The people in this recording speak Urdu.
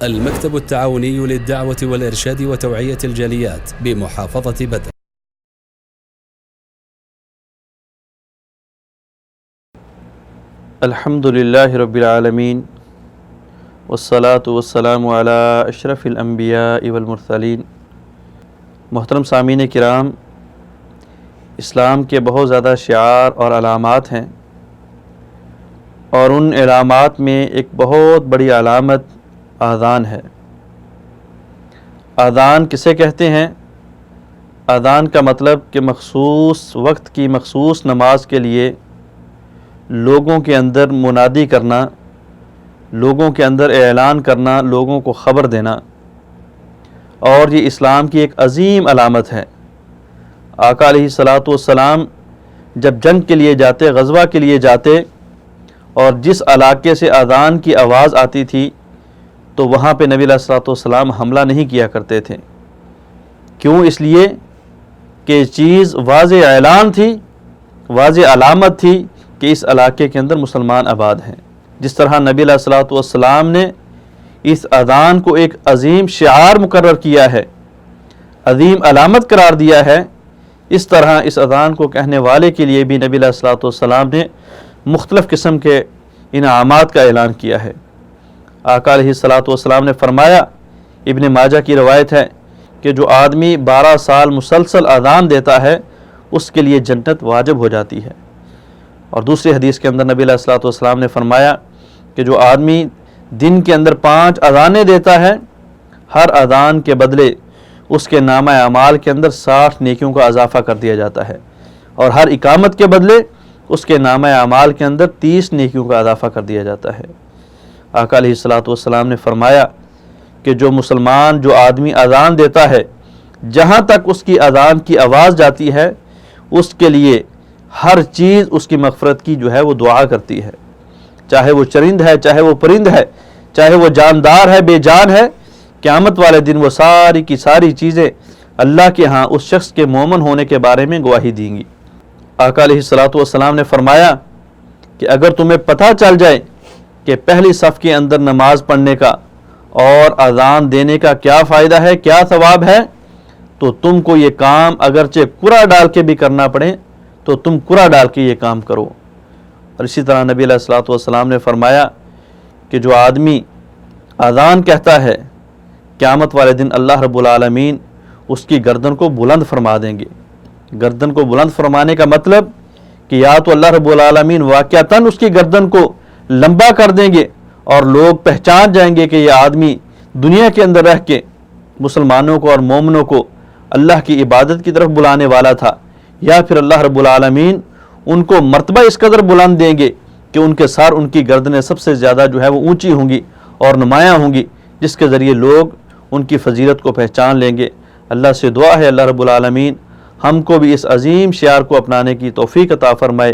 المكتب التعاوني للدعوة والإرشاد وتوعية الجاليات بمحافظة بدر. الحمد لله رب العالمين والصلاة والسلام على اشرف الانبیاء والمرسلین. محترم سامعین کرام، اسلام کے بہت زیادہ شعار اور علامات ہیں، اور ان علامات میں ایک بہت بڑی علامت اذان ہے. اذان کسے کہتے ہیں؟ اذان کا مطلب کہ مخصوص وقت کی مخصوص نماز کے لیے لوگوں کے اندر منادی کرنا، لوگوں کے اندر اعلان کرنا، لوگوں کو خبر دینا. اور یہ اسلام کی ایک عظیم علامت ہے. آقا علیہ الصلاۃ والسلام جب جنگ کے لیے جاتے، غزوہ کے لیے جاتے، اور جس علاقے سے اذان کی آواز آتی تھی تو وہاں پہ نبی علیہ الصلاۃ والسلام حملہ نہیں کیا کرتے تھے. کیوں؟ اس لیے کہ چیز واضح اعلان تھی، واضح علامت تھی کہ اس علاقے کے اندر مسلمان آباد ہیں. جس طرح نبی علیہ الصلاۃ والسلام نے اس اذان کو ایک عظیم شعار مقرر کیا ہے، عظیم علامت قرار دیا ہے، اس طرح اس اذان کو کہنے والے کے لیے بھی نبی علیہ الصلاۃ والسلام نے مختلف قسم کے انعامات کا اعلان کیا ہے. آقا علیہ الصلاۃ والسلام نے فرمایا، ابن ماجہ کی روایت ہے کہ جو آدمی 12 سال مسلسل اذان دیتا ہے اس کے لیے جنت واجب ہو جاتی ہے. اور دوسری حدیث کے اندر نبی علیہ الصلاۃ والسلام نے فرمایا کہ جو آدمی دن کے اندر 5 اذانیں دیتا ہے، ہر اذان کے بدلے اس کے نامہ اعمال کے اندر 60 نیکیوں کا اضافہ کر دیا جاتا ہے، اور ہر اقامت کے بدلے اس کے نامہ اعمال کے اندر 30 نیکیوں کا اضافہ کر دیا جاتا ہے. آقا علیہ الصلاۃ والسلام نے فرمایا کہ جو مسلمان، جو آدمی اذان دیتا ہے، جہاں تک اس کی اذان کی آواز جاتی ہے اس کے لیے ہر چیز اس کی مغفرت کی جو ہے وہ دعا کرتی ہے. چاہے وہ چرند ہے، چاہے وہ پرند ہے، چاہے وہ جاندار ہے، بے جان ہے، قیامت والے دن وہ ساری کی ساری چیزیں اللہ کے ہاں اس شخص کے مومن ہونے کے بارے میں گواہی دیں گی. آقا علیہ الصلاۃ والسلام نے فرمایا کہ اگر تمہیں پتہ چل جائے کہ پہلی صف کے اندر نماز پڑھنے کا اور اذان دینے کا کیا فائدہ ہے، کیا ثواب ہے، تو تم کو یہ کام اگرچہ کرا ڈال کے بھی کرنا پڑے تو تم کرا ڈال کے یہ کام کرو. اور اسی طرح نبی علیہ الصلوۃ والسلام نے فرمایا کہ جو آدمی اذان کہتا ہے، قیامت والے دن اللہ رب العالمین اس کی گردن کو بلند فرما دیں گے. گردن کو بلند فرمانے کا مطلب کہ یا تو اللہ رب العالمین واقعتاً اس کی گردن کو لمبا کر دیں گے اور لوگ پہچان جائیں گے کہ یہ آدمی دنیا کے اندر رہ کے مسلمانوں کو اور مومنوں کو اللہ کی عبادت کی طرف بلانے والا تھا، یا پھر اللہ رب العالمین ان کو مرتبہ اس قدر بلند دیں گے کہ ان کے سر، ان کی گردنیں سب سے زیادہ جو ہے وہ اونچی ہوں گی اور نمایاں ہوں گی، جس کے ذریعے لوگ ان کی فضیلت کو پہچان لیں گے. اللہ سے دعا ہے اللہ رب العالمین ہم کو بھی اس عظیم شعار کو اپنانے کی توفیق عطا فرمائے.